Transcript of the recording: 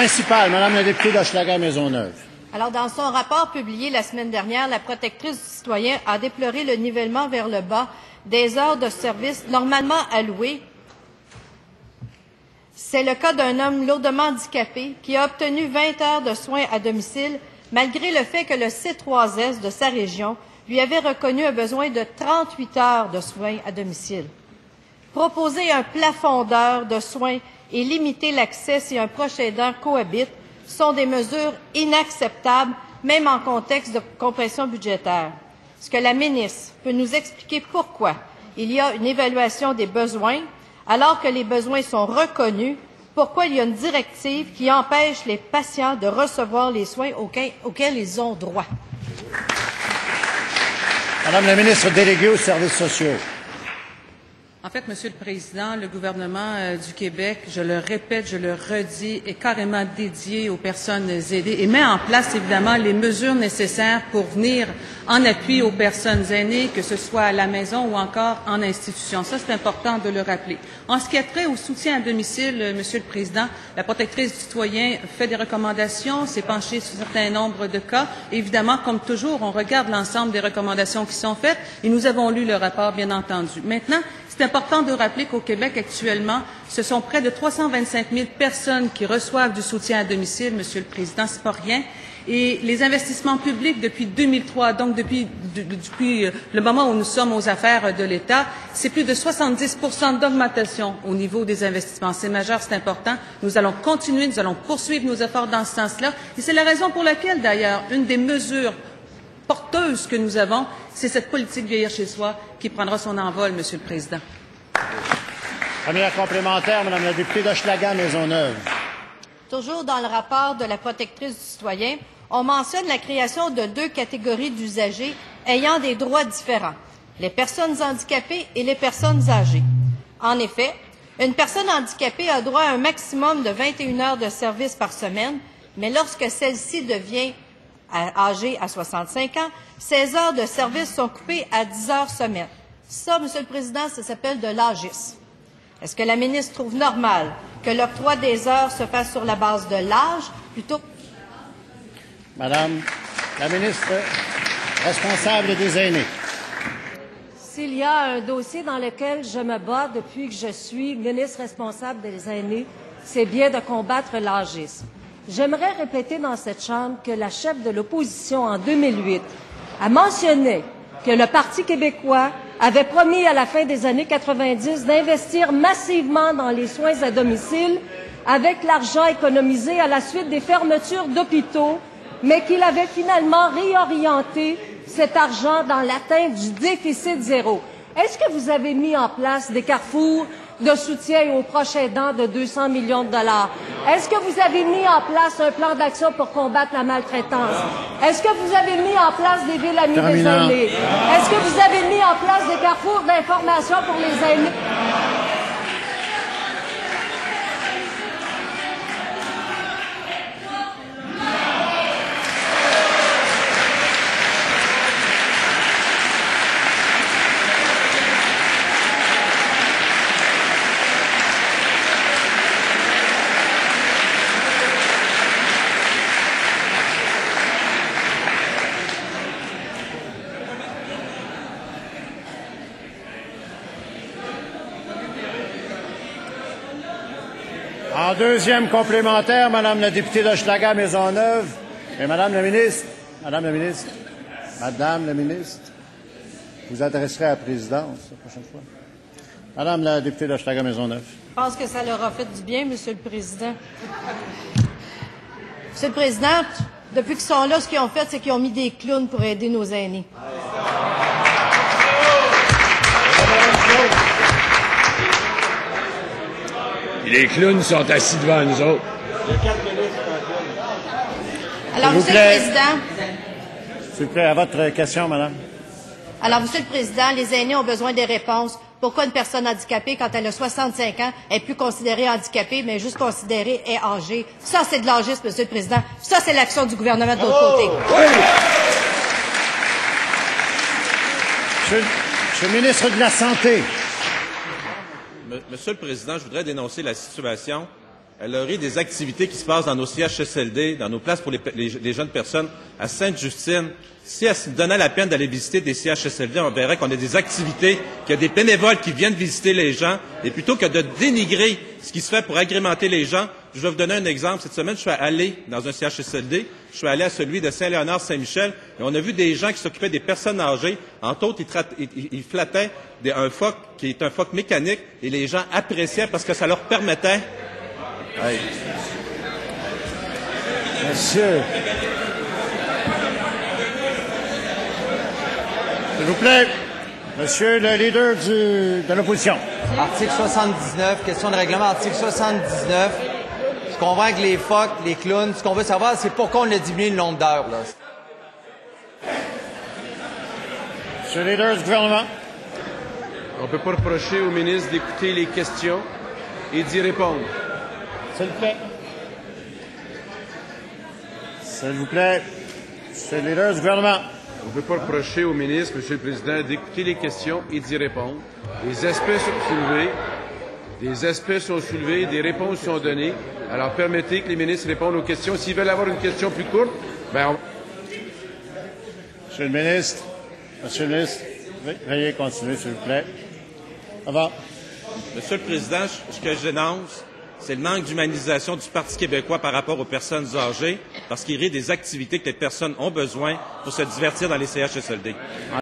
Principal, Madame la députée d'Hochelaga-Maisonneuve. Alors, dans son rapport publié la semaine dernière, la protectrice du citoyen a déploré le nivellement vers le bas des heures de service normalement allouées. C'est le cas d'un homme lourdement handicapé qui a obtenu 20 heures de soins à domicile, malgré le fait que le C3S de sa région lui avait reconnu un besoin de 38 heures de soins à domicile. Proposer un plafond d'heures de soins et limiter l'accès si un proche aidant cohabite sont des mesures inacceptables, même en contexte de compression budgétaire. Est-ce que la ministre peut nous expliquer pourquoi il y a une évaluation des besoins, alors que les besoins sont reconnus, pourquoi il y a une directive qui empêche les patients de recevoir les soins auxquels ils ont droit? Madame la ministre déléguée aux services sociaux. En fait, Monsieur le Président, le gouvernement du Québec, je le répète, je le redis, est carrément dédié aux personnes aidées et met en place, évidemment, les mesures nécessaires pour venir en appui aux personnes aînées, que ce soit à la maison ou encore en institution. Ça, c'est important de le rappeler. En ce qui a trait au soutien à domicile, Monsieur le Président, la protectrice du citoyen fait des recommandations, s'est penchée sur un certain nombre de cas. Évidemment, comme toujours, on regarde l'ensemble des recommandations qui sont faites et nous avons lu le rapport, bien entendu. Maintenant, c'est important de rappeler qu'au Québec, actuellement, ce sont près de 325 000 personnes qui reçoivent du soutien à domicile, Monsieur le Président, c'est pas rien. Et les investissements publics depuis 2003, donc depuis le moment où nous sommes aux affaires de l'État, c'est plus de 70 d'augmentation au niveau des investissements. C'est majeur, c'est important. Nous allons continuer, nous allons poursuivre nos efforts dans ce sens-là. Et c'est la raison pour laquelle, d'ailleurs, une des mesures porteuse que nous avons, c'est cette politique vieillir chez soi qui prendra son envol, Monsieur le Président. Première complémentaire, Madame la députée d'Hochelaga-Maisonneuve. Toujours dans le rapport de la protectrice du citoyen, on mentionne la création de 2 catégories d'usagers ayant des droits différents, les personnes handicapées et les personnes âgées. En effet, une personne handicapée a droit à un maximum de 21 heures de service par semaine, mais lorsque celle-ci devient âgée à 65 ans, 16 heures de service sont coupées à 10 heures semaine. Ça, Monsieur le Président, ça s'appelle de l'agisme. Est-ce que la ministre trouve normal que l'octroi des heures se fasse sur la base de l'âge plutôt? Madame la ministre responsable des aînés. S'il y a un dossier dans lequel je me bats depuis que je suis ministre responsable des aînés, c'est bien de combattre l'agisme. J'aimerais répéter dans cette Chambre que la chef de l'opposition en 2008 a mentionné que le Parti québécois avait promis à la fin des années 90 d'investir massivement dans les soins à domicile avec l'argent économisé à la suite des fermetures d'hôpitaux, mais qu'il avait finalement réorienté cet argent dans l'atteinte du déficit zéro. Est-ce que vous avez mis en place des carrefours de soutien aux proches aidants de 200 millions de dollars? Est-ce que vous avez mis en place un plan d'action pour combattre la maltraitance? Est-ce que vous avez mis en place des villes amies des aînés? Est-ce que vous avez mis en place des carrefours d'information pour les aînés? En deuxième complémentaire, Madame la députée d'Hochelaga-Maisonneuve. Et Madame la ministre, vous adresserez à la présidence la prochaine fois. Madame la députée d'Hochelaga-Maisonneuve. Je pense que ça leur a fait du bien, Monsieur le Président. Monsieur le Président, depuis qu'ils sont là, ce qu'ils ont fait, c'est qu'ils ont mis des clowns pour aider nos aînés. Les clowns sont assis devant nous autres. Alors, Monsieur le Président. S'il vous plaît, à votre question, Madame. Alors, Monsieur le Président, les aînés ont besoin des réponses. Pourquoi une personne handicapée, quand elle a 65 ans, est plus considérée handicapée, mais juste considérée est âgée? Ça, c'est de l'agisme, Monsieur le Président. Ça, c'est l'action du gouvernement de l'autre côté. Oui. Monsieur le ministre de la Santé. Monsieur le Président, je voudrais dénoncer la situation Elle a ri des activités qui se passent dans nos CHSLD, dans nos places pour les jeunes personnes à Sainte-Justine. Si elle se donnait la peine d'aller visiter des CHSLD, on verrait qu'on a des activités, qu'il y a des bénévoles qui viennent visiter les gens. Et plutôt que de dénigrer ce qui se fait pour agrémenter les gens, je vais vous donner un exemple. Cette semaine, je suis allé dans un CHSLD. Je suis allé à celui de Saint-Léonard-Saint-Michel. Et on a vu des gens qui s'occupaient des personnes âgées. Entre autres, ils flattaient un phoque qui est un phoque mécanique. Et les gens appréciaient parce que ça leur permettait... Hey. Monsieur. S'il vous plaît. Monsieur le leader de l'opposition. Article 79, question de règlement, article 79. Je comprends que les phoques, les clowns, ce qu'on veut savoir, c'est pourquoi on a diminué le nombre d'heures, là. Monsieur le leader du gouvernement. On ne peut pas reprocher au ministre d'écouter les questions et d'y répondre. S'il vous plaît. S'il vous plaît. Monsieur le leader du gouvernement. On ne peut pas reprocher au ministre, Monsieur le Président, d'écouter les questions et d'y répondre. Les aspects sont soulevés, des réponses sont données. Alors permettez que les ministres répondent aux questions. S'ils veulent avoir une question plus courte, Monsieur le ministre, veuillez continuer, s'il vous plaît. Au revoir. Monsieur le Président, ce que je dénonce, c'est le manque d'humanisation du Parti québécois par rapport aux personnes âgées, parce qu'il rit des activités que les personnes ont besoin pour se divertir dans les CHSLD.